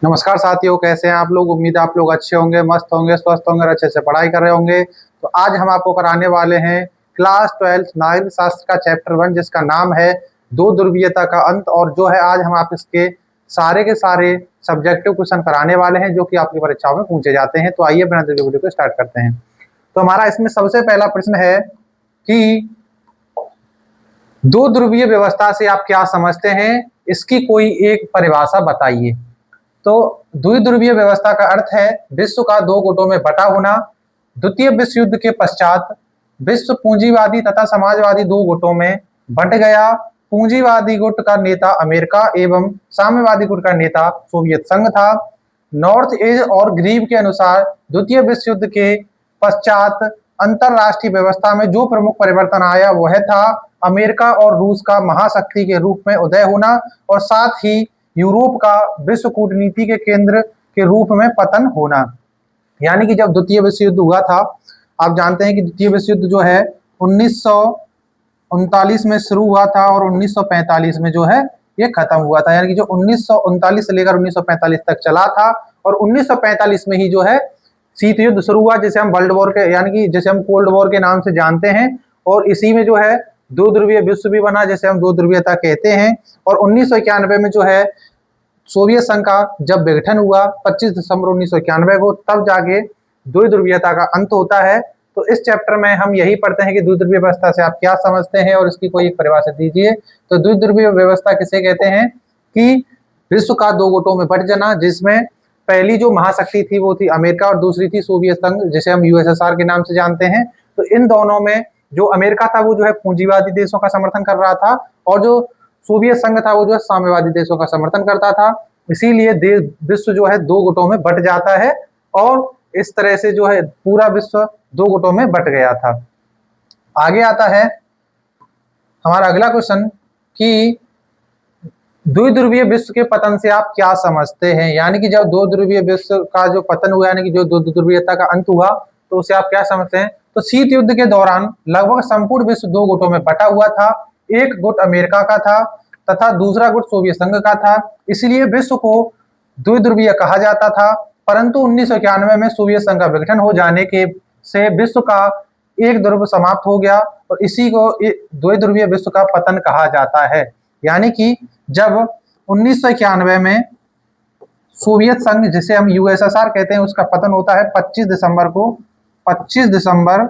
नमस्कार साथियों, कैसे हैं आप लोग। उम्मीद है आप लोग अच्छे होंगे, मस्त होंगे, स्वस्थ होंगे और अच्छे से पढ़ाई कर रहे होंगे। तो आज हम आपको कराने वाले हैं क्लास 12 नागरिक शास्त्र का चैप्टर 1, जिसका नाम है दो ध्रुवीयता का अंत। और जो है आज हम आप इसके सारे के सारे सब्जेक्टिव क्वेश्चन कराने वाले हैं जो कि आपकी परीक्षाओं में पूछे जाते हैं। तो आइए बिना देर के वीडियो को स्टार्ट करते हैं। तो हमारा इसमें सबसे पहला प्रश्न है कि दो ध्रुवीय व्यवस्था से आप क्या समझते हैं, इसकी कोई एक परिभाषा बताइए। तो द्विध्रुवीय व्यवस्था का अर्थ है विश्व का दो गुटों में बटा होना। द्वितीय विश्व युद्ध के पश्चात विश्व पूंजीवादी तथा समाजवादी दो गुटों में बंट गया। पूंजीवादी गुट का नेता अमेरिका एवं साम्यवादी गुट का नेता सोवियत संघ था। नॉर्थ एज और ग्रीव के अनुसार द्वितीय विश्व युद्ध के पश्चात अंतरराष्ट्रीय व्यवस्था में जो प्रमुख परिवर्तन आया वह था अमेरिका और रूस का महाशक्ति के रूप में उदय होना और साथ ही यूरोप का विश्व कूटनीति के केंद्र के रूप में पतन होना। यानी कि जब द्वितीय विश्व युद्ध हुआ था, आप जानते हैं कि द्वितीय विश्व युद्ध जो है 1939 में शुरू हुआ था और 1945 में जो है ये खत्म हुआ था। यानी कि जो 1939 से लेकर 1945 तक चला था और 1945 में ही जो है शीत युद्ध शुरू हुआ, जिसे हम वर्ल्ड वॉर के यानी कि जैसे हम कोल्ड वॉर के नाम से जानते हैं। और इसी में जो है दो ध्रुवीय विश्व भी बना, जैसे हम दो ध्रुवीयता कहते हैं। और 1991 में जो है सोवियत संघ का जब विघटन हुआ 25 दिसंबर 1991 को, तब जाके द्विध्रुवीयता का अंत होता है। तो इस चैप्टर में हम यही पढ़ते हैं कि द्विध्रुवीय व्यवस्था से आप क्या समझते हैं और इसकी कोई एक परिभाषा दीजिए। तो द्विध्रुवीय व्यवस्था किसे कहते हैं कि विश्व का दो गुटों में बंट जाना, जिसमें पहली जो महाशक्ति थी वो थी अमेरिका और दूसरी थी सोवियत संघ, जिसे हम यूएसएसआर के नाम से जानते हैं। तो इन दोनों में जो अमेरिका था वो जो है पूंजीवादी देशों का समर्थन कर रहा था और जो सोवियत संघ था वो जो है साम्यवादी देशों का समर्थन करता था। इसीलिए विश्व जो है दो गुटों में बंट जाता है और इस तरह से जो है पूरा विश्व दो गुटों में बंट गया था। आगे आता है हमारा अगला क्वेश्चन कि द्विध्रुवीय विश्व के पतन से आप क्या समझते हैं। यानी कि जब दो ध्रुवीय विश्व का जो पतन हुआ, यानी कि जो दो ध्रुवीयता का अंत हुआ, तो उसे आप क्या समझते हैं। तो शीत युद्ध के दौरान लगभग संपूर्ण विश्व दो गुटों में बटा हुआ था। एक गुट अमेरिका का था तथा दूसरा गुट सोवियत संघ का था। इसलिए विश्व को द्विध्रुवीय कहा जाता था। परंतु 1991 में सोवियत संघ का विघटन हो जाने के से विश्व का एक ध्रुव समाप्त हो गया और इसी को द्विध्रुवीय विश्व का पतन कहा जाता है। यानी कि जब 1991 में सोवियत संघ, जिसे हम यूएसएसआर कहते हैं, उसका पतन होता है 25 दिसंबर को। 25 दिसंबर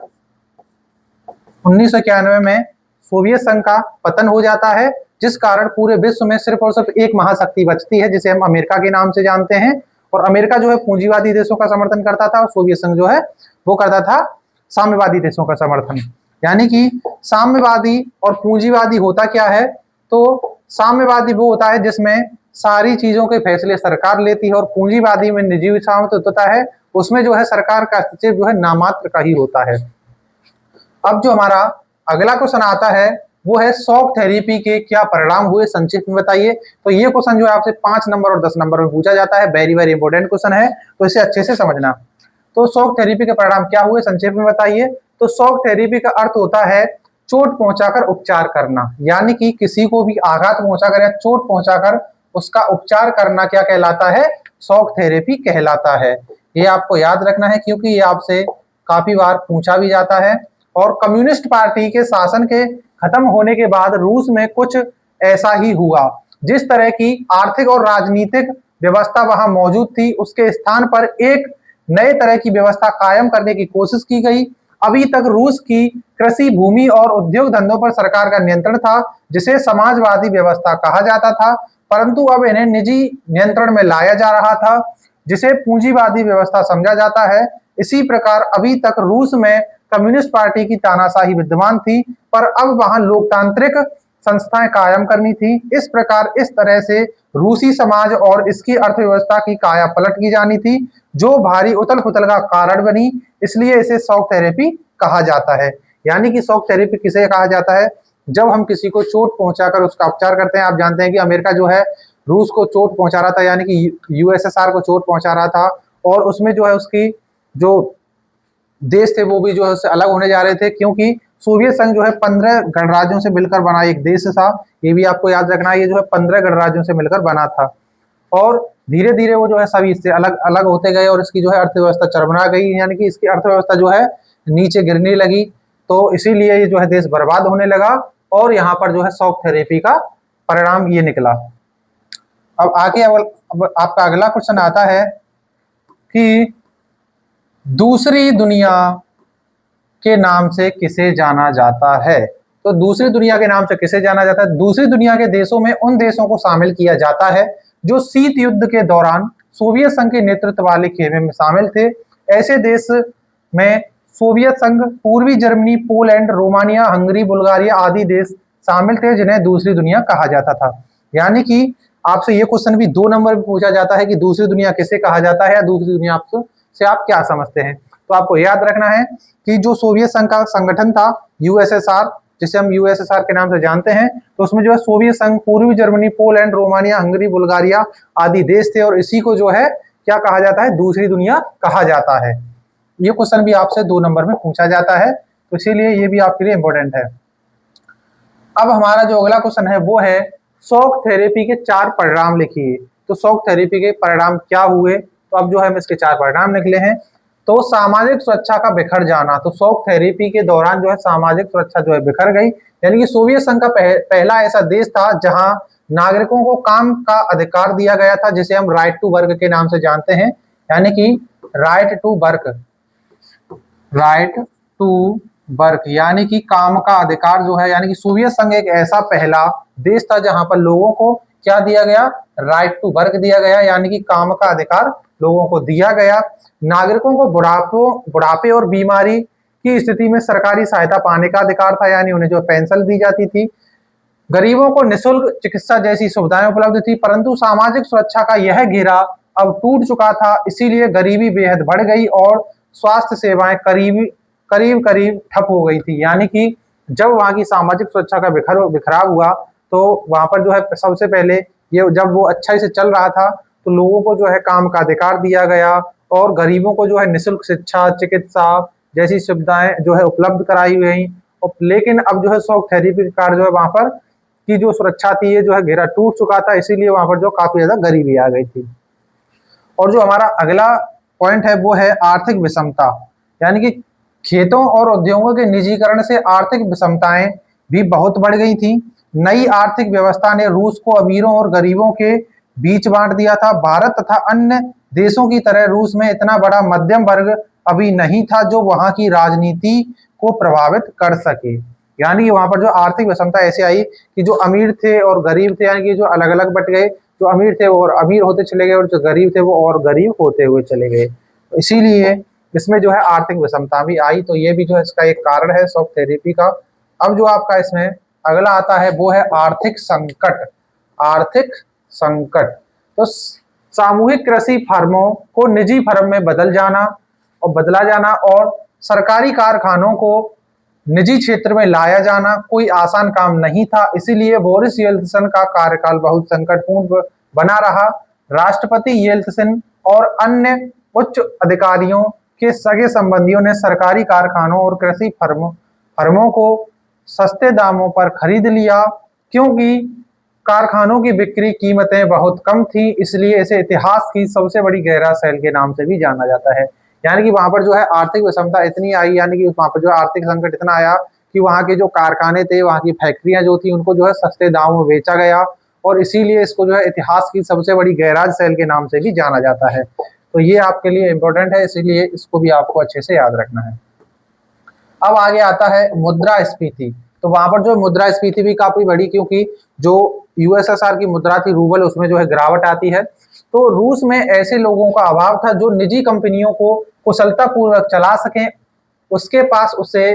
1991 में सोवियत संघ का पतन हो जाता है, जिस कारण पूरे विश्व में सिर्फ और सिर्फ एक महाशक्ति बचती है, जिसे हम अमेरिका के नाम से जानते हैं। और अमेरिका जो है पूंजीवादी देशों का समर्थन करता था और सोवियत संघ जो है वो करता था साम्यवादी देशों का समर्थन। यानी कि साम्यवादी और पूंजीवादी होता क्या है, तो साम्यवादी वो होता है जिसमें सारी चीजों के फैसले सरकार लेती है और पूंजीवादी में निजी स्वामित्व होता है, उसमें जो है सरकार का हस्तक्षेप जो है नामात्र का ही होता है। अब जो हमारा अगला क्वेश्चन आता है वो है शॉक थेरेपी के क्या परिणाम हुए, संक्षिप्त में बताइए। तो ये क्वेश्चन जो है आपसे 5 नंबर और 10 नंबर में पूछा जाता है। वेरी वेरी इंपॉर्टेंट क्वेश्चन है, तो इसे अच्छे से समझना। तो शॉक थेरेपी के परिणाम क्या हुए, संक्षेप में बताइए। तो शॉक थेरेपी का अर्थ होता है चोट पहुंचाकर उपचार करना। यानी कि किसी को भी आघात पहुंचाकर या चोट पहुंचाकर उसका उपचार करना क्या कहलाता है, शॉक थेरेपी कहलाता है। ये आपको याद रखना है क्योंकि ये आपसे काफी बार पूछा भी जाता है। और कम्युनिस्ट पार्टी के शासन के खत्म होने के बाद रूस में कुछ ऐसा ही हुआ। जिस तरह की आर्थिक और राजनीतिक व्यवस्था वहां मौजूद थी, उसके स्थान पर एक नए तरह की व्यवस्था कायम करने की कोशिश की गई। अभी तक रूस की कृषि, भूमि और उद्योग धंधों पर सरकार का नियंत्रण था, जिसे समाजवादी व्यवस्था कहा जाता था। परंतु अब इन्हें निजी नियंत्रण में लाया जा रहा था, जिसे पूंजीवादी व्यवस्था समझा जाता है। इसी प्रकार अभी तक रूस में कम्युनिस्ट पार्टी की तानाशाही विद्यमान थी, पर अब वहां लोकतांत्रिक संस्थाएं कायम करनी थी। इस प्रकार इस तरह से रूसी समाज और इसकी अर्थव्यवस्था की काया पलट की जानी थी, जो भारी उथल पुथल का कारण बनी। इसलिए इसे शॉक थेरेपी कहा जाता है। यानी कि शॉक थेरेपी किसे कहा जाता है, जब हम किसी को चोट पहुंचाकर उसका उपचार करते हैं। आप जानते हैं कि अमेरिका जो है रूस को चोट पहुंचा रहा था, यानी कि यूएसएसआर को चोट पहुंचा रहा था और उसमें जो है उसकी जो देश थे वो भी जो है उससे अलग होने जा रहे थे, क्योंकि सोवियत संघ जो है 15 गणराज्यों से मिलकर बना एक देश था। ये भी आपको याद रखना है, ये जो है 15 गणराज्यों से मिलकर बना था। और धीरे धीरे वो जो है सभी इससे अलग अलग होते गए और इसकी जो है अर्थव्यवस्था चरमरा गई, यानी कि इसकी अर्थव्यवस्था जो है नीचे गिरने लगी। तो इसीलिए ये जो है देश बर्बाद होने लगा और यहाँ पर जो है शॉक थेरेपी का परिणाम ये निकला। अब आगे अब आपका अगला क्वेश्चन आता है कि दूसरी दुनिया के नाम से किसे जाना जाता है। तो दूसरी दुनिया के नाम से किसे जाना जाता है? दूसरी दुनिया के देशों में उन देशों को शामिल किया जाता है जो शीत युद्ध के दौरान सोवियत संघ के नेतृत्व वाले खेमे में शामिल थे। ऐसे देश में सोवियत संघ, पूर्वी Germany, Poland, Romania, Hungary, Bulgaria आदि देश शामिल थे जिन्हें दूसरी दुनिया कहा जाता था। यानी कि आपसे ये क्वेश्चन भी 2 नंबर में पूछा जाता है कि दूसरी दुनिया किसे कहा जाता है या दूसरी दुनिया से आप क्या समझते हैं। तो आपको याद रखना है कि जो सोवियत संघ का संगठन था यूएसएसआर, जिसे हम यूएसएसआर के नाम से जानते हैं, तो उसमें जो है सोवियत संघ, पूर्वी Germany, Poland, Romania, Hungary, Bulgaria आदि देश थे और इसी को जो है क्या कहा जाता है? दूसरी दुनिया कहा जाता है। ये क्वेश्चन भी आपसे 2 नंबर में पूछा जाता है, तो इसीलिए ये भी आपके लिए इंपॉर्टेंट है। अब हमारा जो अगला क्वेश्चन है वो है शॉक थेरेपी के 4 परिणाम लिखिए। तो शॉक थेरेपी के परिणाम क्या हुए? तो अब जो है हम इसके 4 परिणाम निकले हैं। तो सामाजिक सुरक्षा का बिखर जाना। तो शॉक थेरेपी के दौरान जो है सामाजिक सुरक्षा जो है बिखर गई, यानी कि सोवियत संघ का पहला ऐसा देश था जहां नागरिकों को काम का अधिकार दिया गया था, जिसे हम राइट टू वर्क के नाम से जानते हैं, यानी कि right to work, right to work यानी कि काम का अधिकार जो है, यानी कि सोवियत संघ एक ऐसा पहला देश था जहां पर लोगों को क्या दिया गया? राइट टू वर्क दिया गया, यानी कि काम का अधिकार लोगों को दिया गया। नागरिकों को बुढ़ापे और बीमारी की स्थिति में सरकारी सहायता पाने का अधिकार था, यानी उन्हें जो पेंशन दी जाती थी। गरीबों को निःशुल्क चिकित्सा जैसी सुविधाएं उपलब्ध थी, परंतु सामाजिक सुरक्षा का यह घेरा अब टूट चुका था, इसीलिए गरीबी बेहद बढ़ गई और स्वास्थ्य सेवाएं करीब करीब ठप हो गई थी। यानी कि जब वहां की सामाजिक सुरक्षा का बिखराव हुआ तो वहां पर जो है सबसे पहले ये जब वो अच्छा से चल रहा था तो लोगों को जो है काम का अधिकार दिया गया और गरीबों को जो है निःशुल्क शिक्षा, चिकित्सा जैसी सुविधाएं जो है उपलब्ध कराई गई। और लेकिन अब जो है शॉक थेरेपी का जो है वहां पर की जो सुरक्षा थी ये जो है घेरा टूट चुका था, इसीलिए वहां पर जो काफी ज्यादा गरीबी आ गई थी। और जो हमारा अगला पॉइंट है वो है आर्थिक विषमता, यानी कि खेतों और उद्योगों के निजीकरण से आर्थिक विषमताएं भी बहुत बढ़ गई थी। नई आर्थिक व्यवस्था ने रूस को अमीरों और गरीबों के बीच बांट दिया था। भारत तथा अन्य देशों की तरह रूस में इतना बड़ा मध्यम वर्ग अभी नहीं था जो वहां की राजनीति को प्रभावित कर सके। यानी कि वहां पर जो आर्थिक विषमता ऐसे आई कि जो अमीर थे और गरीब थे, यानी कि जो अलग अलग बट गए, जो अमीर थे वो और अमीर होते चले गए और जो गरीब थे वो और गरीब होते हुए चले गए। तो इसीलिए इसमें जो है आर्थिक विषमता भी आई, तो ये भी जो है इसका एक कारण है शॉक थेरेपी का। अब जो आपका इसमें अगला आता है वो है आर्थिक संकट। आर्थिक संकट तो सामूहिक कृषि फर्मों को निजी फर्म में बदला जाना और सरकारी कारखानों को निजी क्षेत्र में लाया जाना कोई आसान काम नहीं था, इसीलिए बोरिस येल्त्सिन का कार्यकाल बहुत संकटपूर्ण बना रहा। राष्ट्रपति येल्त्सिन और अन्य उच्च अधिकारियों के सगे संबंधियों ने सरकारी कारखानों और कृषि फर्मों को सस्ते दामों पर खरीद लिया, क्योंकि कारखानों की बिक्री कीमतें बहुत कम थी, इसलिए इसे इतिहास की सबसे बड़ी गहरा सेल के नाम से भी जाना जाता है। यानी कि वहां पर जो है आर्थिक विषमता इतनी आई, यानी कि वहां पर जो आर्थिक संकट इतना आया कि वहां के जो कारखाने थे, वहां की फैक्ट्रियां जो थी, उनको जो है सस्ते दामों में बेचा गया और इसीलिए इसको जो है इतिहास की सबसे बड़ी गैराज सेल के नाम से भी जाना जाता है। तो ये आपके लिए इंपॉर्टेंट है, इसीलिए इसको भी आपको अच्छे से याद रखना है। अब आगे आता है मुद्रास्फीति। तो वहां पर जो मुद्रास्फीति भी काफी बढ़ी, क्योंकि जो यूएसएसआर की मुद्रा थी रूबल, उसमें जो है गिरावट आती है। तो रूस में ऐसे लोगों का अभाव था जो निजी कंपनियों को कुशलता पूर्वक चला सकें, उसके पास उसे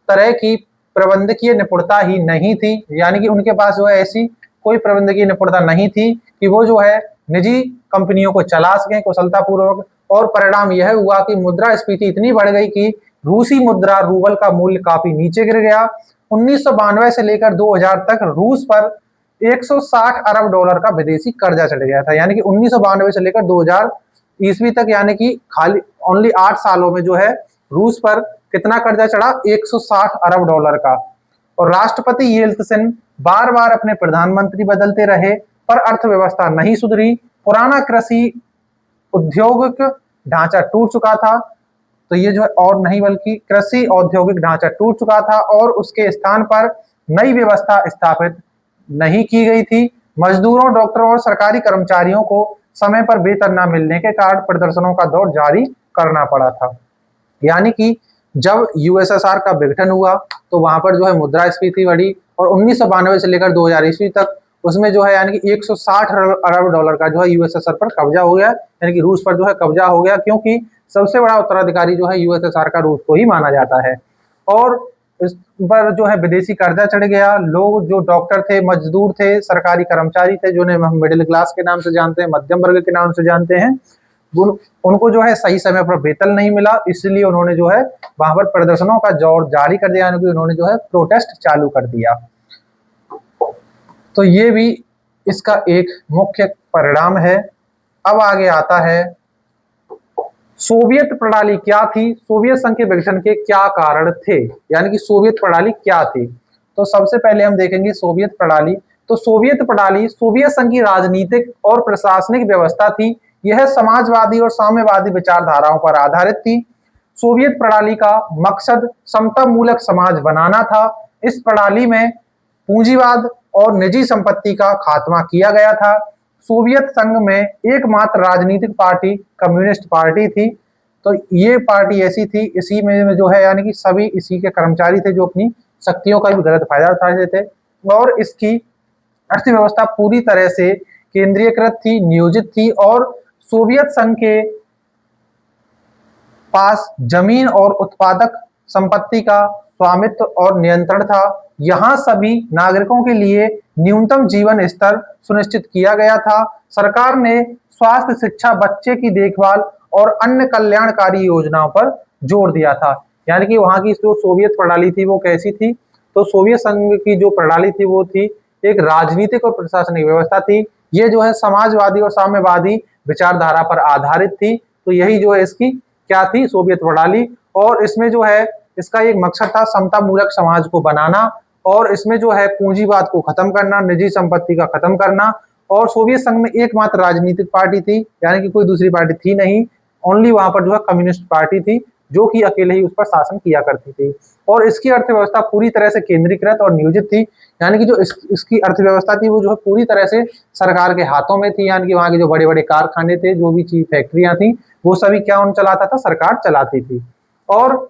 तरह की प्रबंधकीय निपुणता ही नहीं थी। यानी कि उनके पास जो है ऐसी कोई प्रबंधकीय निपुणता नहीं थी कि वो जो है निजी कंपनियों को चला सकें कुशलता पूर्वक। और परिणाम यह हुआ कि मुद्रास्फीति इतनी बढ़ गई कि रूसी मुद्रा रूबल का मूल्य काफी नीचे गिर गया। 1992 से लेकर 2000 तक रूस पर 160 अरब डॉलर का विदेशी कर्जा चढ़ गया था। यानी कि 1992 से लेकर 2000 ईस्वी तक, यानी कि खाली ओनली 8 सालों में जो है रूस पर कितना कर्जा चढ़ा? 160 अरब डॉलर का। और राष्ट्रपति येल्त्सिन बार बार अपने प्रधानमंत्री बदलते रहे पर अर्थव्यवस्था नहीं सुधरी पुराना कृषि औद्योगिक ढांचा टूट चुका था। तो ये जो है और नहीं बल्कि कृषि औद्योगिक ढांचा टूट चुका था और उसके स्थान पर नई व्यवस्था स्थापित नहीं की गई थी। मजदूरों, डॉक्टरों और सरकारी कर्मचारियों को समय पर वेतन न मिलने के कारण प्रदर्शनों का दौर जारी करना पड़ा था। यानी कि जब यूएसएसआर का विघटन हुआ तो वहां पर जो है मुद्रास्फीति बढ़ी और 1992 से लेकर 2000 ईस्वी तक उसमें जो है यानी कि 160 अरब डॉलर का जो है यूएसएसआर पर कब्जा हो गया, यानी कि रूस पर जो है कब्जा हो गया, क्योंकि सबसे बड़ा उत्तराधिकारी जो है यूएसएसआर का रूस को ही माना जाता है। और इस पर जो है विदेशी कर्जा चढ़ गया। लोग जो डॉक्टर थे, मजदूर थे, सरकारी कर्मचारी थे, जिन्हें हम मिडिल क्लास के नाम से जानते हैं, मध्यम वर्ग के नाम से जानते हैं, उनको जो है सही समय पर वेतन नहीं मिला, इसलिए उन्होंने जो है वहां पर प्रदर्शनों का दौर जारी कर दिया, यानी कि उन्होंने जो है प्रोटेस्ट चालू कर दिया। तो ये भी इसका एक मुख्य परिणाम है। अब आगे आता है सोवियत प्रणाली क्या थी, सोवियत संघ के विघटन के क्या कारण थे, यानी कि सोवियत प्रणाली क्या थी। तो सबसे पहले हम देखेंगे सोवियत प्रणाली। तो सोवियत प्रणाली सोवियत संघ की राजनीतिक और प्रशासनिक व्यवस्था थी। यह समाजवादी और साम्यवादी विचारधाराओं पर आधारित थी। सोवियत प्रणाली का मकसद समता मूलक समाज बनाना था। इस प्रणाली में पूंजीवाद और निजी संपत्ति का खात्मा किया गया था। सोवियत संघ में एकमात्र राजनीतिक पार्टी कम्युनिस्ट पार्टी थी। तो ये पार्टी ऐसी थी, इसी में जो है यानी कि सभी इसी के कर्मचारी थे जो अपनी शक्तियों का भी गलत फायदा उठाते थे। और इसकी अर्थव्यवस्था पूरी तरह से केंद्रीयकृत थी, नियोजित थी और सोवियत संघ के पास जमीन और उत्पादक संपत्ति का स्वामित्व और नियंत्रण था। यहाँ सभी नागरिकों के लिए न्यूनतम जीवन स्तर सुनिश्चित किया गया था। सरकार ने स्वास्थ्य, शिक्षा, बच्चे की देखभाल और अन्य कल्याणकारी योजनाओं पर जोर दिया था। यानी कि वहाँ की जो सोवियत प्रणाली थी वो कैसी थी, तो सोवियत संघ की जो प्रणाली थी वो थी एक राजनीतिक और प्रशासनिक व्यवस्था थी। ये जो है समाजवादी और साम्यवादी विचारधारा पर आधारित थी। तो यही जो है इसकी क्या थी, सोवियत प्रणाली। और इसमें जो है इसका एक मकसद था समता मूलक समाज को बनाना और इसमें जो है पूंजीवाद को खत्म करना, निजी संपत्ति का खत्म करना। और सोवियत संघ में एकमात्र राजनीतिक पार्टी थी, यानी कि कोई दूसरी पार्टी थी नहीं, ओनली वहां पर जो है कम्युनिस्ट पार्टी थी जो कि अकेले ही उस पर शासन किया करती थी। और इसकी अर्थव्यवस्था पूरी तरह से केंद्रीकृत और नियोजित थी, यानी कि जो इसकी अर्थव्यवस्था थी वो जो है पूरी तरह से सरकार के हाथों में थी। यानी कि वहां के जो बड़े बड़े कारखाने थे, जो भी चीज फैक्ट्रियां थी, वो सभी क्या उन चलाता था, सरकार चलाती थी। और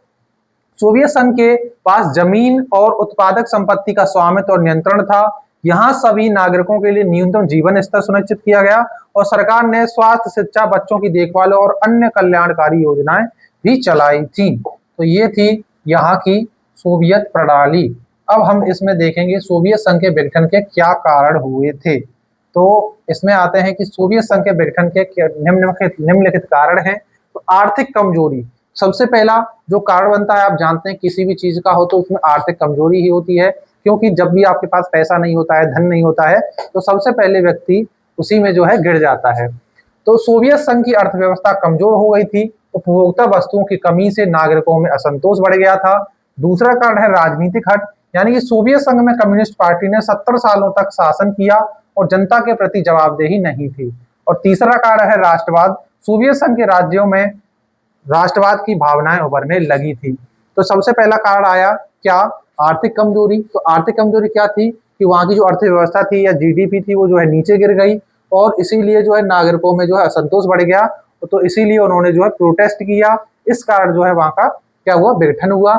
सोवियत संघ के पास जमीन और उत्पादक संपत्ति का स्वामित्व और नियंत्रण था। यहाँ सभी नागरिकों के लिए न्यूनतम जीवन स्तर सुनिश्चित किया गया और सरकार ने स्वास्थ्य, शिक्षा, बच्चों की देखभाल और अन्य कल्याणकारी योजनाएं भी चलाई थी। तो ये थी यहाँ की सोवियत प्रणाली। अब हम इसमें देखेंगे सोवियत संघ के विघटन के क्या कारण हुए थे। तो इसमें आते हैं कि सोवियत संघ के विघटन के निम्नलिखित कारण हैं। तो आर्थिक कमजोरी सबसे पहला जो कारण बनता है। आप जानते हैं किसी भी चीज का हो तो उसमें आर्थिक कमजोरी ही होती है, क्योंकि जब भी आपके पास पैसा नहीं होता है, धन नहीं होता है, तो सबसे पहले व्यक्ति उसी में जो है गिर जाता है। तो सोवियत संघ की अर्थव्यवस्था कमजोर हो गई थी। उपभोक्ता वस्तुओं की कमी से नागरिकों में असंतोष बढ़ गया था। दूसरा कारण है राजनीतिक हट, यानी कि सोवियत संघ में कम्युनिस्ट पार्टी ने 70 सालों तक शासन किया और जनता के प्रति जवाबदेही नहीं थी। और तीसरा कारण है राष्ट्रवाद, सोवियत संघ के राज्यों में राष्ट्रवाद की भावनाएं उभरने लगी थी। तो सबसे पहला कारण आया क्या, आर्थिक कमजोरी। तो आर्थिक कमजोरी क्या थी कि वहां की जो अर्थव्यवस्था थी या जीडीपी थी वो जो है नीचे गिर गई और इसीलिए जो है नागरिकों में जो है असंतोष बढ़ गया। तो इसीलिए उन्होंने जो है प्रोटेस्ट किया, इस कारण जो है वहां का क्या हुआ, विघटन हुआ।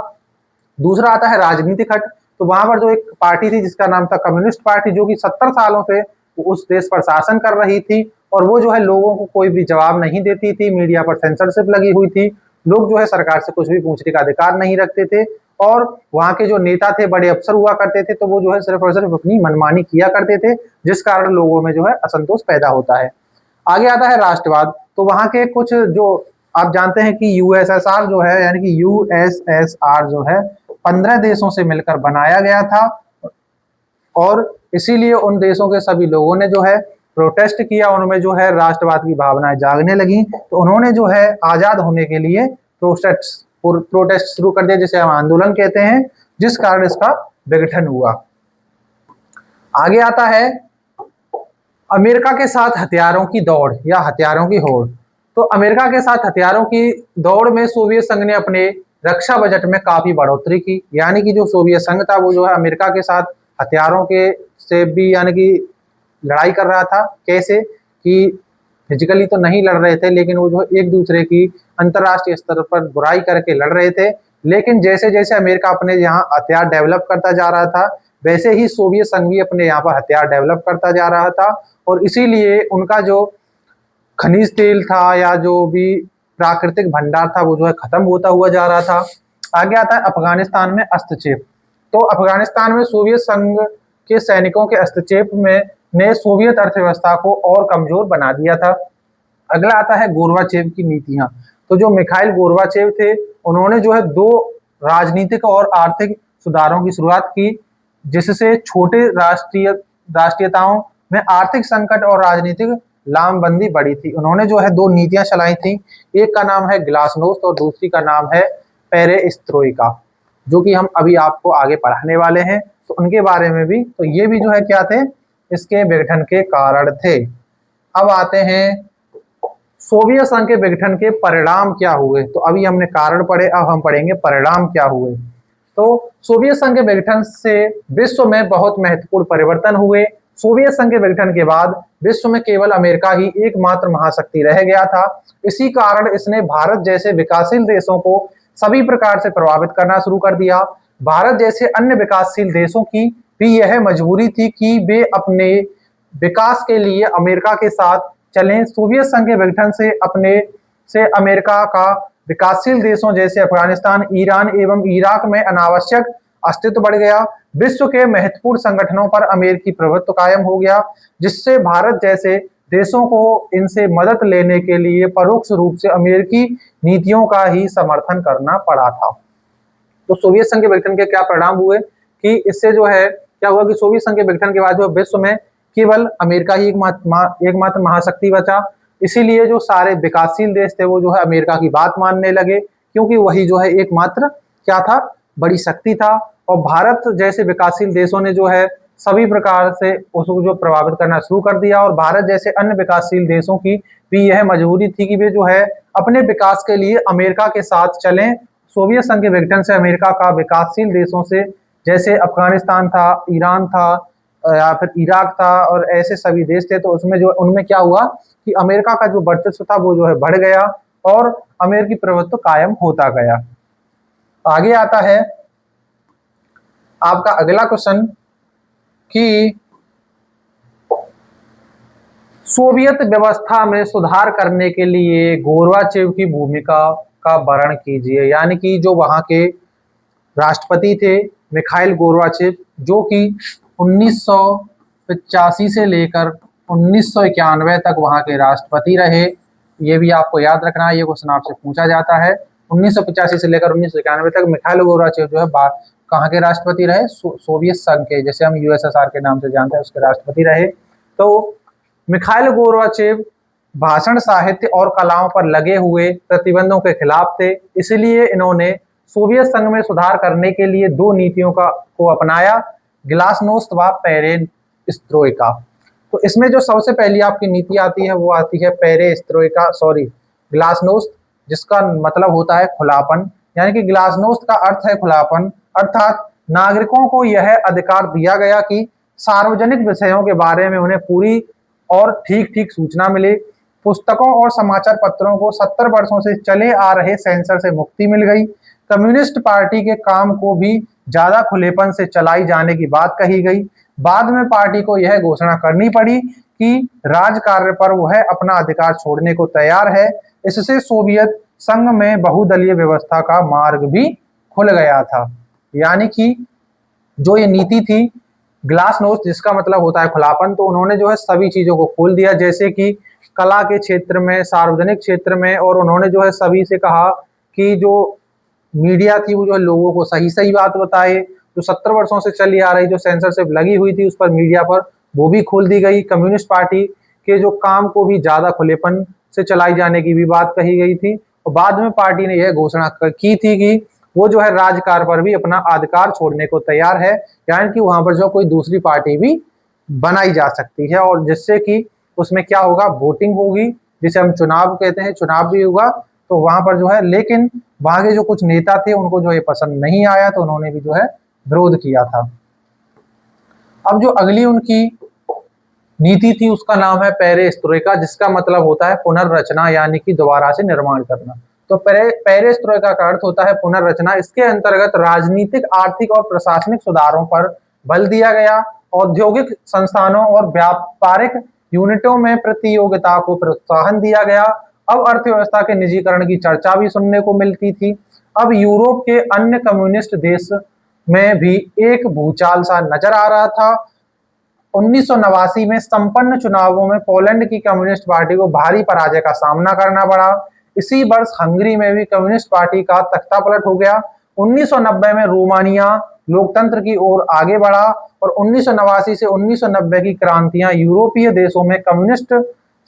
दूसरा आता है राजनीतिक हट। तो वहां पर जो एक पार्टी थी जिसका नाम था कम्युनिस्ट पार्टी, जो कि 70 सालों से उस देश पर शासन कर रही थी और वो जो है लोगों को कोई भी जवाब नहीं देती थी, मीडिया पर सेंसरशिप लगी हुई थी, लोग जो है सरकार से कुछ भी पूछने का अधिकार नहीं रखते थे और वहां के जो नेता थे, बड़े अफसर हुआ करते थे, तो वो जो है सिर्फ और सिर्फ अपनी मनमानी किया करते थे, जिस कारण लोगों में जो है असंतोष पैदा होता है। आगे आता है राष्ट्रवाद। तो वहां के कुछ जो आप जानते हैं कि यूएसएसआर जो है, यानी कि यूएसएसआर जो है 15 देशों से मिलकर बनाया गया था और इसीलिए उन देशों के सभी लोगों ने जो है प्रोटेस्ट किया, उनमें जो है राष्ट्रवाद की भावनाएं जागने लगी। तो उन्होंने जो है आजाद होने के लिए प्रोटेस्ट शुरू कर दिया, जिसे हम आंदोलन कहते हैं, जिस कारण इसका विघटन हुआ। आगे आता है अमेरिका के साथ हथियारों की दौड़ या हथियारों की होड़। तो अमेरिका के साथ हथियारों की दौड़ में सोवियत संघ ने अपने रक्षा बजट में काफी बढ़ोतरी की। यानी कि जो सोवियत संघ था वो जो है अमेरिका के साथ हथियारों के से भी यानी कि लड़ाई कर रहा था। कैसे कि फिजिकली तो नहीं लड़ रहे थे, लेकिन वो जो है एक दूसरे की अंतर्राष्ट्रीय स्तर पर बुराई करके लड़ रहे थे। लेकिन जैसे जैसे अमेरिका अपने यहाँ हथियार डेवलप करता जा रहा था, वैसे ही सोवियत संघ भी अपने यहाँ पर हथियार डेवलप करता जा रहा था। और इसीलिए उनका जो खनिज तेल था या जो भी प्राकृतिक भंडार था वो जो है खत्म होता हुआ जा रहा था। आगे आता है अफगानिस्तान में हस्तक्षेप। तो अफगानिस्तान में सोवियत संघ के सैनिकों के हस्तक्षेप में ने सोवियत अर्थव्यवस्था को और कमजोर बना दिया था। अगला आता है गोरबाचेव की नीतियां। तो जो मिखाइल गोरबाचेव थे, उन्होंने जो है दो राजनीतिक और आर्थिक सुधारों की शुरुआत की, जिससे छोटे राष्ट्रीयताओं में आर्थिक संकट और राजनीतिक लामबंदी बढ़ी थी। उन्होंने जो है दो नीतियां चलाई थी, एक का नाम है ग्लासनोस्ट और दूसरी का नाम है पेरेस्ट्रोइका, जो कि हम अभी आपको आगे पढ़ाने वाले हैं। तो उनके बारे में भी, तो ये भी जो है क्या थे, इसके विघटन के कारण थे। अब आते हैं सोवियत संघ के विघटन के परिणाम क्या हुए। तो अभी हमने कारण पढ़े, अब हम पढ़ेंगे परिणाम क्या हुए। तो सोवियत संघ के विघटन से विश्व में बहुत महत्वपूर्ण परिवर्तन हुए। सोवियत संघ के विघटन के बाद विश्व में केवल अमेरिका ही एकमात्र महाशक्ति रह गया था। इसी कारण इसने भारत जैसे विकासशील देशों को सभी प्रकार से प्रभावित करना शुरू कर दिया। भारत जैसे अन्य विकासशील देशों की भी यह मजबूरी थी कि वे अपने विकास के लिए अमेरिका के साथ चलें। सोवियत संघ के विघटन से अमेरिका का विकासशील देशों जैसे अफगानिस्तान, ईरान एवं इराक में अनावश्यक अस्तित्व बढ़ गया। विश्व के महत्वपूर्ण संगठनों पर अमेरिकी प्रभुत्व कायम हो गया, जिससे भारत जैसे देशों को इनसे मदद लेने के लिए परोक्ष रूप से अमेरिकी नीतियों का ही समर्थन करना पड़ा था। तो सोवियत संघ के विघटन के क्या परिणाम हुए कि इससे जो है क्या हुआ कि सोवियत संघ के विघटन के बाद जो विश्व में केवल अमेरिका ही एकमात्र महाशक्ति बचा। इसीलिए जो सारे विकासशील देश थे वो जो है अमेरिका की बात मानने लगे, क्योंकि वही जो है एकमात्र क्या था, बड़ी शक्ति था। और भारत जैसे विकासशील देशों ने जो है सभी प्रकार से उसको जो प्रभावित करना शुरू कर दिया। और भारत जैसे अन्य विकासशील देशों की भी यह मजबूरी थी कि वे जो है अपने विकास के लिए अमेरिका के साथ चलें। सोवियत संघ के विघटन से अमेरिका का विकासशील देशों से, जैसे अफगानिस्तान था, ईरान था या फिर इराक था और ऐसे सभी देश थे, तो उसमें जो उनमें क्या हुआ कि अमेरिका का जो वर्चस्व था वो जो है बढ़ गया और अमेरिकी प्रभुत्व कायम होता गया। आगे आता है आपका अगला क्वेश्चन कि सोवियत व्यवस्था में सुधार करने के लिए गोरबाचेव की भूमिका का वर्णन कीजिए। यानी कि जो वहां के राष्ट्रपति थे मिखाइल गोरबाचेव, जो कि 1985 से लेकर 1991 तक वहां के राष्ट्रपति रहे। ये भी आपको याद रखना है, ये क्वेश्चन आपसे पूछा जाता है। 1985 से लेकर 1991 तक मिखाइल गोरबाचेव जो है कहाँ के राष्ट्रपति रहे, सोवियत संघ के, जैसे हम यूएसएसआर के नाम से जानते हैं, उसके राष्ट्रपति रहे। तो मिखाइल गोरबाचेव भाषण, साहित्य और कलाओं पर लगे हुए प्रतिबंधों के खिलाफ थे। इसलिए इन्होंने सोवियत संघ में सुधार करने के लिए दो नीतियों को अपनाया, ग्लासनोस्त व पेरेस्ट्रोइका। तो इसमें जो सबसे पहली आपकी नीति आती है वो आती है ग्लासनोस्त, जिसका मतलब होता है खुलापन। यानी कि ग्लासनोस्त का अर्थ है खुलापन, अर्थात नागरिकों को यह अधिकार दिया गया कि सार्वजनिक विषयों के बारे में उन्हें पूरी और ठीक ठीक सूचना मिले। पुस्तकों और समाचार पत्रों को 70 वर्षों से चले आ रहे सेंसर से मुक्ति मिल गई। कम्युनिस्ट पार्टी के काम को भी ज्यादा खुलेपन से चलाई जाने की बात कही गई। बाद में पार्टी को यह घोषणा करनी पड़ी कि राज कार्य पर वह अपना अधिकार छोड़ने को तैयार है। इससे सोवियत संघ में बहुदलीय व्यवस्था का मार्ग भी खुल गया था। यानी कि जो ये नीति थी ग्लासनोस्ट, जिसका मतलब होता है खुलापन, तो उन्होंने जो है सभी चीजों को खोल दिया, जैसे कि कला के क्षेत्र में, सार्वजनिक क्षेत्र में। और उन्होंने जो है सभी से कहा कि जो मीडिया थी वो जो लोगों को सही सही बात बताए। जो 70 वर्षों से चली आ रही जो सेंसरशिप लगी हुई थी उस पर, मीडिया पर, वो भी खोल दी गई। कम्युनिस्ट पार्टी के जो काम को भी ज्यादा खुलेपन से चलाई जाने की भी बात कही गई थी। और बाद में पार्टी ने यह घोषणा की थी कि वो जो है राजकार पर भी अपना अधिकार छोड़ने को तैयार है। यानी कि वहां पर जो कोई दूसरी पार्टी भी बनाई जा सकती है, और जिससे कि उसमें क्या होगा, वोटिंग होगी, जिसे हम चुनाव कहते हैं, चुनाव भी होगा। तो वहां पर जो है, लेकिन वहां के जो कुछ नेता थे उनको जो ये पसंद नहीं आया, तो उन्होंने भी जो है विरोध किया था। अब जो अगली उनकी नीति थी उसका नाम है पेरेस्ट्रोइका, जिसका मतलब होता है पुनर्रचना, यानी कि दोबारा से निर्माण करना। तो पेरेस्ट्रोइका का अर्थ होता है पुनर्रचना। इसके अंतर्गत राजनीतिक, आर्थिक और प्रशासनिक सुधारों पर बल दिया गया। औद्योगिक संस्थानों और व्यापारिक यूनिटों में प्रतियोगिता को प्रोत्साहन दिया गया। अब अर्थव्यवस्था के निजीकरण की चर्चा भी सुनने को मिलती थी। अब यूरोप के अन्य कम्युनिस्ट देश में भी एक भूचाल सा नजर आ रहा था। 1989 में संपन्न चुनावों में पोलैंड की कम्युनिस्ट पार्टी को भारी पराजय का सामना करना पड़ा। इसी वर्ष हंगरी में भी कम्युनिस्ट पार्टी का तख्तापलट हो गया। 1990 में रोमानिया लोकतंत्र की ओर आगे बढ़ा, और 1989 से 1990 की क्रांतियां यूरोपीय देशों में कम्युनिस्ट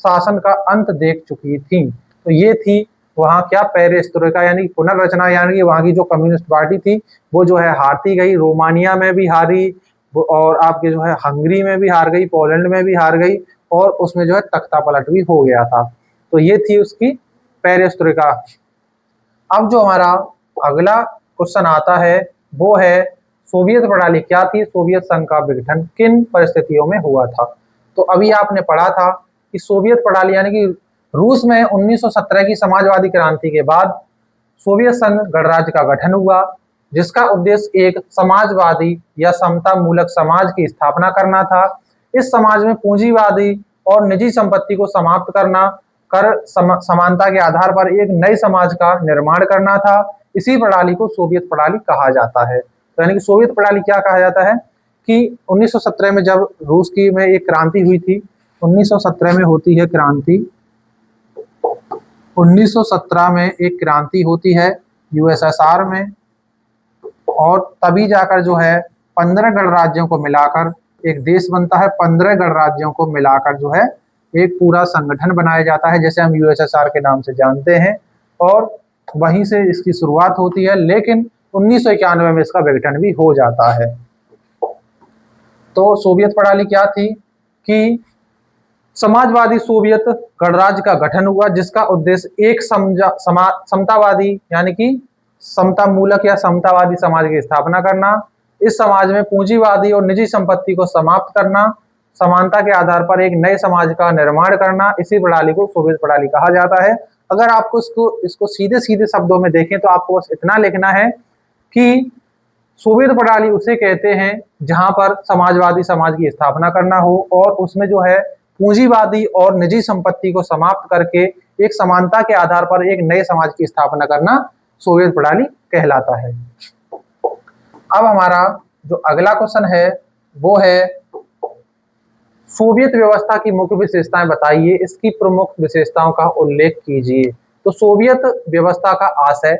शासन का अंत देख चुकी थी। तो ये थी वहां क्या, पेरेस्ट्रोइका यानी पुनर्रचना, यानी कि वहां की जो कम्युनिस्ट पार्टी थी वो जो है हारती गई, रोमानिया में भी हारी, और आपके जो है हंगरी में भी हार गई, पोलैंड में भी हार गई, और उसमें जो है तख्ता पलट भी हो गया था। तो ये थी उसकी पेरेस्ट्रोइका। अब जो हमारा अगला क्वेश्चन आता है वो है, सोवियत प्रणाली क्या थी, सोवियत संघ का विघटन किन परिस्थितियों में हुआ था। तो अभी आपने पढ़ा था कि सोवियत प्रणाली यानी कि रूस में 1917 की समाजवादी क्रांति के बाद सोवियत संघ गणराज्य का गठन हुआ, जिसका उद्देश्य एक समाजवादी या समता मूलक समाज की स्थापना करना था। इस समाज में पूंजीवादी और निजी संपत्ति को समाप्त करना, समानता के आधार पर एक नए समाज का निर्माण करना था। इसी प्रणाली को सोवियत प्रणाली कहा जाता है। तो यानी कि सोवियत प्रणाली क्या कहा जाता है कि 1917 में जब रूस की में एक क्रांति हुई थी, 1917 में होती है क्रांति, 1917 में एक क्रांति होती है यूएसएसआर में, और तभी जाकर जो है 15 गणराज्यों को मिलाकर एक देश बनता है। 15 गणराज्यों को मिलाकर जो है एक पूरा संगठन बनाया जाता है, जैसे हम यूएसएसआर के नाम से जानते हैं, और वहीं से इसकी शुरुआत होती है। लेकिन 1991 में इसका विघटन भी हो जाता है। तो सोवियत प्रणाली क्या थी कि समाजवादी सोवियत गणराज्य का गठन हुआ, जिसका उद्देश्य एक समतावादी यानी कि समता मूलक या समतावादी समाज की स्थापना करना, इस समाज में पूंजीवादी और निजी संपत्ति को समाप्त करना, समानता के आधार पर एक नए समाज का निर्माण करना। इसी प्रणाली को सोवियत प्रणाली कहा जाता है। अगर आपको इसको सीधे सीधे शब्दों में देखें तो आपको बस इतना लिखना है कि सोवियत प्रणाली उसे कहते हैं जहां पर समाजवादी समाज की स्थापना करना हो, और उसमें जो है पूंजीवादी और निजी संपत्ति को समाप्त करके एक समानता के आधार पर एक नए समाज की स्थापना करना सोवियत प्रणाली कहलाता है। अब हमारा जो अगला क्वेश्चन है वो है, सोवियत व्यवस्था की मुख्य विशेषताएं बताइए, इसकी प्रमुख विशेषताओं का उल्लेख कीजिए। तो सोवियत व्यवस्था का आशय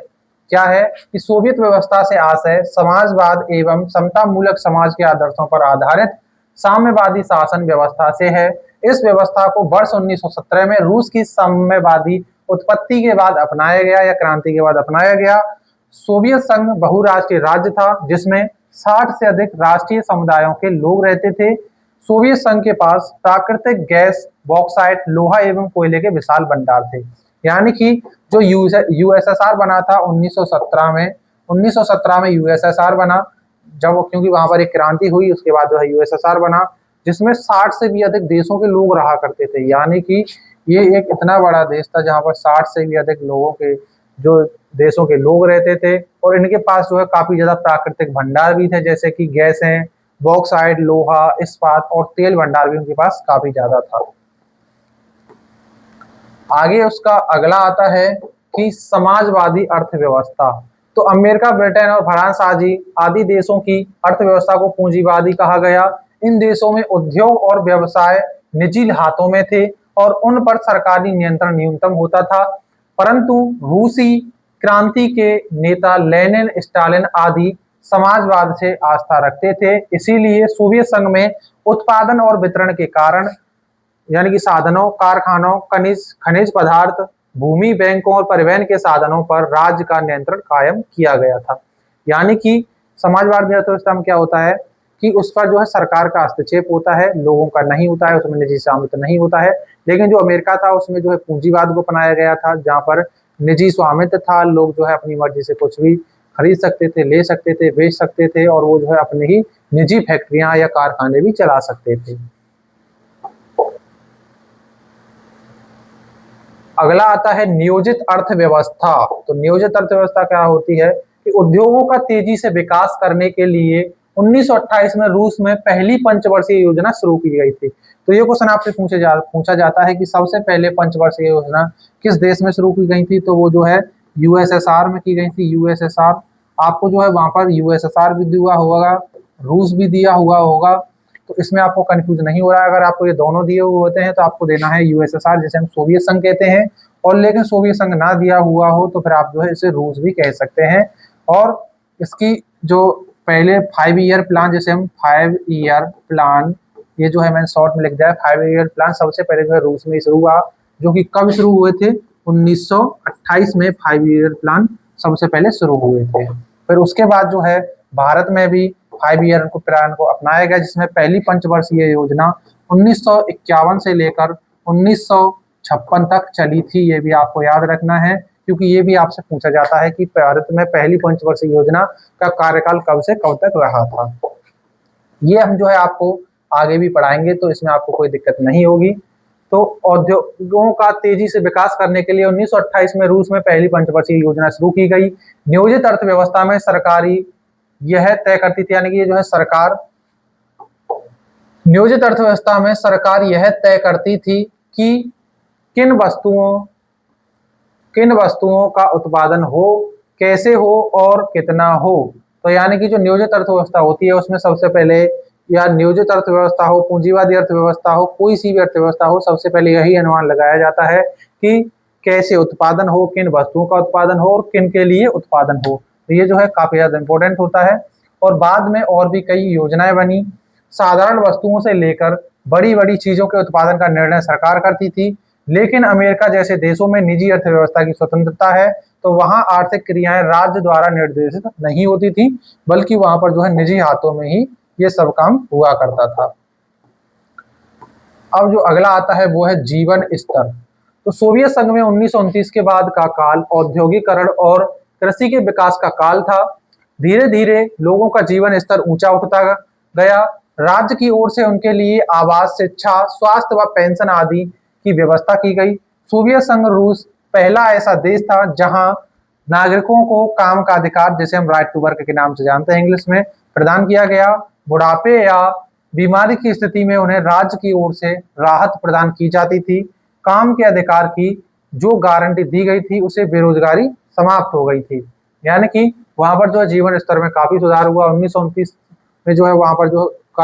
क्या है कि सोवियत व्यवस्था से आशय समाजवाद एवं समता मूलक समाज के आदर्शों पर आधारित साम्यवादी शासन व्यवस्था से है। इस व्यवस्था को वर्ष 1917 में रूस की साम्यवादी उत्पत्ति के बाद अपनाया गया या क्रांति के बाद अपनाया गया। सोवियत संघ बहुराष्ट्रीय राज्य था, जिसमें 60 से अधिक राष्ट्रीय समुदायों के लोग रहते थे। सोवियत संघ के पास प्राकृतिक गैस, बॉक्साइट, लोहा एवं कोयले के विशाल भंडार थे। यानी कि जो यूएसएसआर बना था 1917 में यूएसएसआर बना, जब क्योंकि वहां पर एक क्रांति हुई, उसके बाद जो है यूएसएसआर बना, जिसमें 60 से भी अधिक देशों के लोग रहा करते थे। यानी कि ये एक इतना बड़ा देश था जहां पर 60 से भी अधिक लोगों के जो देशों के लोग रहते थे, और इनके पास जो है काफी ज्यादा प्राकृतिक भंडार भी थे, जैसे कि गैसें, बॉक्साइट, लोहा, इस्पात और तेल भंडार भी उनके पास काफी ज्यादा था। आगे उसका अगला आता है कि समाजवादी अर्थव्यवस्था। तो अमेरिका, ब्रिटेन और फ्रांस आदि देशों की अर्थव्यवस्था को पूंजीवादी कहा गया। इन देशों में उद्योग और व्यवसाय निजी हाथों में थे और उन पर सरकारी नियंत्रण न्यूनतम होता था। परंतु रूसी क्रांति के नेता लेनिन, स्टालिन आदि समाजवाद से आस्था रखते थे। इसीलिए सोवियत संघ में उत्पादन और वितरण के कारण यानी कि साधनों, कारखानों, खनिज पदार्थ, भूमि, बैंकों और परिवहन के साधनों पर राज्य का नियंत्रण कायम किया गया था। यानी कि समाजवादी अर्थव्यवस्था में क्या होता है कि उस पर जो है सरकार का हस्तक्षेप होता है, लोगों का नहीं होता है, उसमें निजी स्वामित्व नहीं होता है। लेकिन जो अमेरिका था उसमें जो है पूंजीवाद को अपनाया गया था, जहाँ पर निजी स्वामित्व था, लोग जो है अपनी मर्जी से कुछ भी खरीद सकते थे, ले सकते थे, बेच सकते थे, और वो जो है अपनी ही निजी फैक्ट्रियां या कारखाने भी चला सकते थे। अगला आता है नियोजित अर्थव्यवस्था। तो नियोजित अर्थव्यवस्था क्या होती है कि उद्योगों का तेजी से विकास करने के लिए 1928 में रूस में पहली पंचवर्षीय योजना शुरू की गई थी। तो ये क्वेश्चन आपसे पूछा जाता है कि सबसे पहले पंचवर्षीय योजना किस देश में शुरू की गई थी, तो वो जो है यूएसएसआर में की गई थी। यूएसएसआर, आपको जो है वहां पर यूएसएसआर भी दिया होगा, रूस भी दिया हुआ होगा, तो इसमें आपको कंफ्यूज नहीं हो रहा है। अगर आपको ये दोनों दिए हुए होते हैं तो आपको देना है यूएसएसआर, जिसे हम सोवियत संघ कहते हैं, और लेकिन सोवियत संघ ना दिया हुआ हो तो फिर आप जो है इसे रूस भी कह सकते हैं। और इसकी जो पहले 5 ईयर प्लान, जैसे हम 5 ईयर प्लान, ये जो है मैंने शॉर्ट में लिख दिया है 5 ईयर प्लान, सबसे पहले जो है रूस में शुरू हुआ, जो कि कब शुरू हुए थे, 1928 में 5 ईयर प्लान सबसे पहले शुरू हुए थे। फिर उसके बाद जो है भारत में भी 5 ईयर प्लान को अपनाया गया, जिसमें पहली पंचवर्षीय योजना 1951 से लेकर 1956 तक चली थी। ये भी आपको याद रखना है, क्योंकि ये भी आपसे पूछा जाता है कि भारत में पहली पंचवर्षीय योजना का कार्यकाल कब से कब तक रहा था। ये हम जो है आपको आगे भी पढ़ाएंगे, तो इसमें आपको कोई दिक्कत नहीं होगी। तो औद्योगों का तेजी से विकास करने के लिए 1928 में रूस में पहली पंचवर्षीय योजना शुरू की गई। नियोजित अर्थव्यवस्था में सरकारी यह तय करती थी, यानी कि ये जो है सरकार, नियोजित अर्थव्यवस्था में सरकार यह तय करती थी कि किन वस्तुओं का उत्पादन हो, कैसे हो और कितना हो। तो यानी कि जो नियोजित अर्थव्यवस्था होती है उसमें सबसे पहले, या नियोजित अर्थव्यवस्था हो, पूंजीवादी अर्थव्यवस्था हो, कोई सी भी अर्थव्यवस्था हो, सबसे पहले यही अनुमान लगाया जाता है कि कैसे उत्पादन हो, किन वस्तुओं का उत्पादन हो और किन के लिए उत्पादन हो। तो ये जो है काफी ज्यादा इंपॉर्टेंट होता है। और बाद में और भी कई योजनाएं बनी। साधारण वस्तुओं से लेकर बड़ी बड़ी चीजों के उत्पादन का निर्णय सरकार करती थी, लेकिन अमेरिका जैसे देशों में निजी अर्थव्यवस्था की स्वतंत्रता है, तो वहां आर्थिक क्रियाएं राज्य द्वारा निर्देशित नहीं होती थी, बल्कि वहां पर जो है निजी हाथों में ही ये सब काम हुआ करता था। अब जो अगला आता है वो है जीवन स्तर। तो सोवियत संघ में 1929 के बाद का काल औद्योगिकरण और कृषि के विकास का काल था। धीरे धीरे लोगों का जीवन स्तर ऊंचा उठता गया। राज्य की ओर से उनके लिए आवास, शिक्षा, स्वास्थ्य व पेंशन आदि की व्यवस्था की गई। सोवियत संघ रूस पहला ऐसा देश था जहां नागरिकों को काम का अधिकार, जैसे हम राइट टू वर्क के नाम से जानते हैं इंग्लिश में, प्रदान किया गया। बुढ़ापे या बीमारी की स्थिति में उन्हें राज्य की ओर से राहत प्रदान की जाती थी। काम के अधिकार की जो गारंटी दी गई थी, उसे बेरोजगारी समाप्त हो गई थी। यानी कि वहां पर जो है जीवन स्तर में काफी सुधार हुआ। 1929 में जो है वहां पर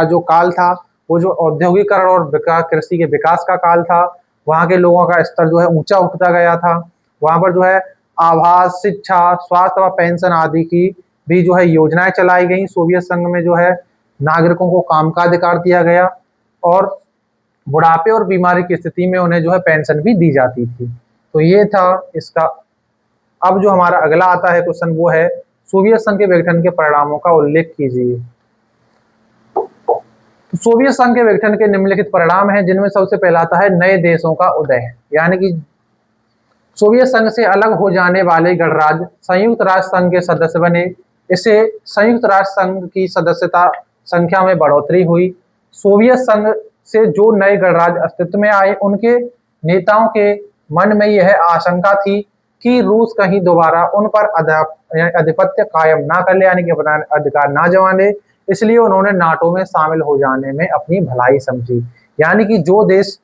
जो काल था, वो जो औद्योगिकरण और कृषि के विकास का काल था। वहां के लोगों का स्तर जो है ऊंचा उठता गया था। वहां पर जो है आवास, शिक्षा, स्वास्थ्य व पेंशन आदि की भी जो है योजनाएं चलाई गई। सोवियत संघ में जो है नागरिकों को काम का अधिकार दिया गया, और बुढ़ापे और बीमारी की स्थिति में उन्हें जो है पेंशन भी दी जाती थी। तो ये था इसका। अब जो हमारा अगला आता है क्वेश्चन, वो है सोवियत संघ के विघटन के परिणामों का उल्लेख कीजिए। तो सोवियत संघ के विघटन के निम्नलिखित परिणाम हैं, जिनमें सबसे पहला आता है नए देशों का उदय। यानी कि सोवियत संघ से अलग हो जाने वाले गणराज्य संयुक्त राष्ट्र संघ के सदस्य बने। इससे संयुक्त राष्ट्र संघ की सदस्यता संख्या में बढ़ोतरी हुई। सोवियत संघ से जो नए गणराज्य अस्तित्व में आए, उनके नेताओं के मन में यह आशंका थी कि रूस कहीं दोबारा उन पर आधिपत्य कायम ना कर ले, यानी कि अपना अधिकार ना जमा ले। इसलिए उन्होंने नाटो में शामिल हो जाने में अपनी भलाई समझी। यानी कि जो देश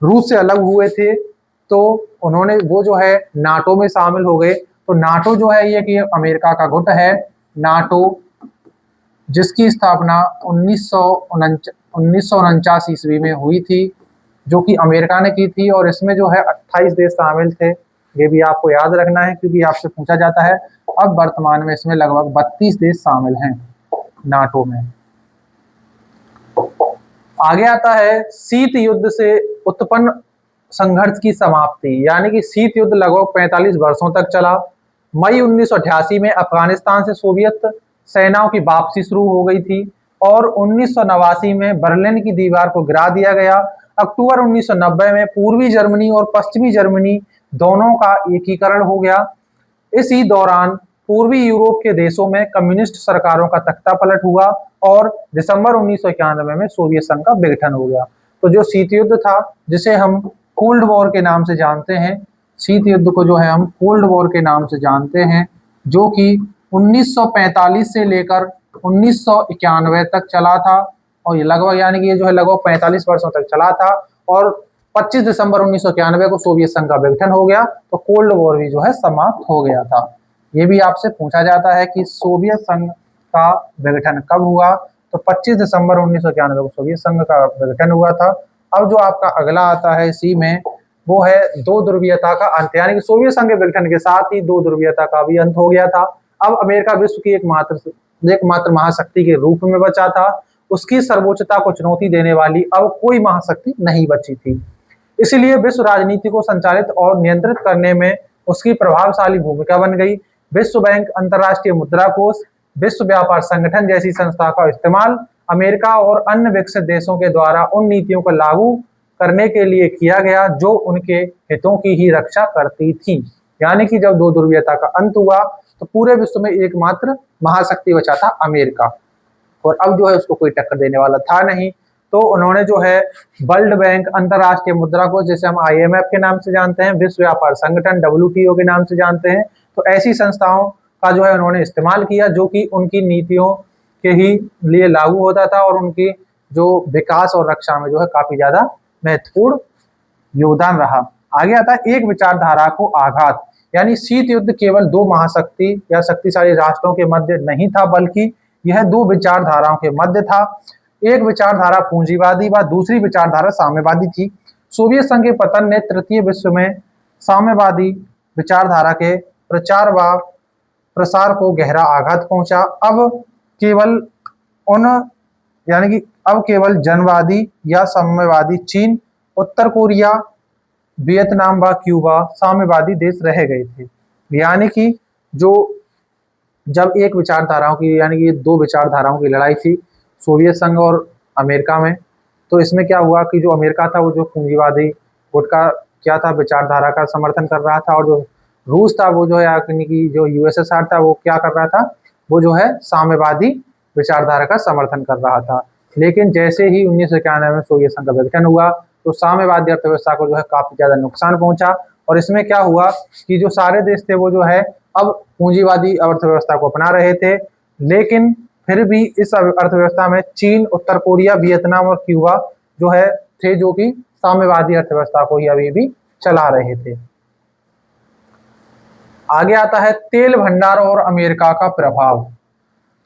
रूस से अलग हुए थे, तो उन्होंने वो जो है नाटो में शामिल हो गए। तो नाटो जो है ये कि अमेरिका का गुट है। नाटो, जिसकी स्थापना 1949 ईस्वी में हुई थी, जो कि अमेरिका ने की थी, और इसमें जो है 28 देश शामिल थे। ये भी आपको याद रखना है, क्योंकि आपसे पूछा जाता है। अब वर्तमान में इसमें लगभग 32 देश शामिल हैं नाटो में। आगे आता है शीत युद्ध से उत्पन्न संघर्ष की समाप्ति। यानी कि शीत युद्ध लगभग 45 वर्षों तक चला। मई 1988 में अफगानिस्तान से सोवियत सेनाओं की वापसी शुरू हो गई थी। और 1989 में बर्लिन की दीवार को गिरा दिया गया। अक्टूबर 1990 में पूर्वी जर्मनी और पश्चिमी जर्मनी दोनों का एकीकरण हो गया। इसी दौरान पूर्वी यूरोप के देशों में कम्युनिस्ट सरकारों का तख्ता पलट हुआ और दिसंबर 1991 में सोवियत संघ का विघटन हो गया। तो जो शीत युद्ध था, जिसे हम कोल्ड वॉर के नाम से जानते हैं, शीत युद्ध को जो है हम कोल्ड वॉर के नाम से जानते हैं, जो कि 1945 से लेकर 1991 तक चला था। और ये लगभग यानी कि ये जो है लगभग 45 वर्षों तक चला था और 25 दिसंबर 1991 को सोवियत संघ का विघटन हो गया, तो कोल्ड वॉर भी जो है समाप्त हो गया था। ये भी आपसे पूछा जाता है कि सोवियत संघ का विघटन कब हुआ, तो 25 दिसंबर 1991 को सोवियत संघ का विघटन हुआ था। अब जो आपका अगला आता है इसी में, वो है दो ध्रुवीयता का अंत, यानी कि सोवियत संघ के विघटन के साथ ही दो ध्रुवीयता का भी अंत हो गया था। अब अमेरिका विश्व की एकमात्र महाशक्ति के रूप में बचा था। उसकी सर्वोच्चता को चुनौती देने वाली अब कोई महाशक्ति नहीं बची थी। इसलिए विश्व राजनीति को संचालित और नियंत्रित करने में उसकी प्रभावशाली भूमिका बन गई। विश्व बैंक, अंतर्राष्ट्रीय मुद्रा कोष, विश्व व्यापार संगठन जैसी संस्था का इस्तेमाल अमेरिका और अन्य विकसित देशों के द्वारा उन नीतियों को लागू करने के लिए किया गया जो उनके हितों की ही रक्षा करती थी। यानी कि जब दो ध्रुवीयता का अंत हुआ तो पूरे विश्व में एकमात्र महाशक्ति बचा था अमेरिका, और अब जो है उसको कोई टक्कर देने वाला था नहीं। तो उन्होंने जो है वर्ल्ड बैंक, अंतर्राष्ट्रीय मुद्रा कोष जैसे हम IMF के नाम से जानते हैं, विश्व व्यापार संगठन WTO के नाम से जानते हैं, तो ऐसी संस्थाओं का जो है उन्होंने इस्तेमाल किया जो कि उनकी नीतियों के ही लिए लागू होता था और उनकी जो विकास और रक्षा में जो है काफी ज्यादा महत्वपूर्ण योगदान रहा। आगे आता है एक विचारधारा को आघात, यानी शीत युद्ध केवल दो महाशक्ति या शक्तिशाली राष्ट्रों के मध्य नहीं था, बल्कि यह दो विचारधाराओं के मध्य था। एक विचारधारा पूंजीवादी व दूसरी विचारधारा साम्यवादी थी। सोवियत संघ के पतन ने तृतीय विश्व में साम्यवादी विचारधारा के प्रचार व प्रसार को गहरा आघात पहुंचा। अब केवल जनवादी या साम्यवादी चीन, उत्तर कोरिया, वियतनाम व क्यूबा साम्यवादी देश रह गए थे। यानी कि जो जब एक विचारधाराओं की यानी कि दो विचारधाराओं की लड़ाई थी सोवियत संघ और अमेरिका में, तो इसमें क्या हुआ कि जो अमेरिका था वो जो पूंजीवादी गुट का क्या था विचारधारा का समर्थन कर रहा था, और जो रूस था वो जो है यानी कि जो USSR था वो क्या कर रहा था, वो जो है साम्यवादी विचारधारा का समर्थन कर रहा था। लेकिन जैसे ही 1991 में सोवियत संघ का विघटन हुआ तो साम्यवादी अर्थव्यवस्था को जो है काफी ज्यादा नुकसान पहुंचा, और इसमें क्या हुआ कि जो सारे देश थे वो जो है अब पूंजीवादी अर्थव्यवस्था को अपना रहे थे, लेकिन फिर भी इस अर्थव्यवस्था में चीन, उत्तर कोरिया, वियतनाम और क्यूबा जो है थे जो कि साम्यवादी अर्थव्यवस्था को ही अभी भी चला रहे थे। आगे आता है तेल भंडार और अमेरिका का प्रभाव।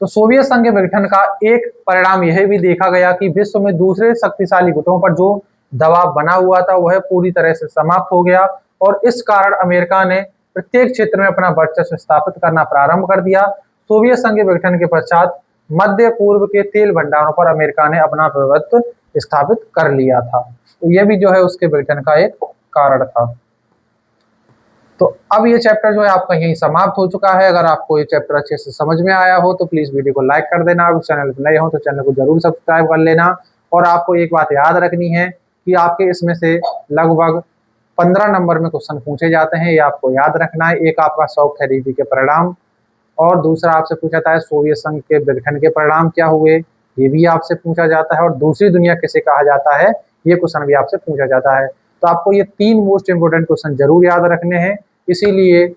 तो सोवियत संघ के विघटन का एक परिणाम यह भी देखा गया कि विश्व में दूसरे शक्तिशाली गुटों पर जो दबाव बना हुआ था वह पूरी तरह से समाप्त हो गया, और इस कारण अमेरिका ने प्रत्येक क्षेत्र में अपना वर्चस्व स्थापित करना प्रारंभ कर दिया। सोवियत संघ के विघटन के पश्चात मध्य पूर्व के तेल भंडारों पर अमेरिका ने अपना प्रभुत्व स्थापित कर लिया था। तो यह भी जो है उसके विघटन का एक कारण था। तो अब ये चैप्टर जो है आपका यहीं समाप्त हो चुका है। अगर आपको ये चैप्टर अच्छे से समझ में आया हो तो प्लीज वीडियो को लाइक कर देना। अगर चैनल पर नए हो तो चैनल को जरूर सब्सक्राइब कर लेना। और आपको एक बात याद रखनी है कि आपके इसमें से लगभग 15 नंबर में क्वेश्चन पूछे जाते हैं, ये आपको याद रखना है। एक आपका शौक थेरेपी के परिणाम, और दूसरा आपसे पूछा जाता है सोवियत संघ के विघटन के परिणाम क्या हुए, ये भी आपसे पूछा जाता है। और दूसरी दुनिया किसे कहा जाता है, ये क्वेश्चन भी आपसे पूछा जाता है। तो आपको ये 3 मोस्ट इंपोर्टेंट क्वेश्चन जरूर याद रखने हैं, इसीलिए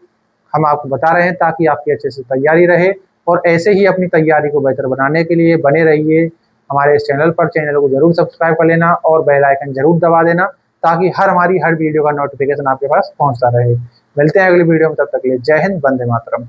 हम आपको बता रहे हैं ताकि आपकी अच्छे से तैयारी रहे। और ऐसे ही अपनी तैयारी को बेहतर बनाने के लिए बने रहिए हमारे इस चैनल पर। चैनल को जरूर सब्सक्राइब कर लेना और बेल आइकन जरूर दबा देना ताकि हमारी हर वीडियो का नोटिफिकेशन आपके पास पहुंचता रहे। मिलते हैं अगली वीडियो में, तब तक के लिए जय हिंद, वंदे मातरम।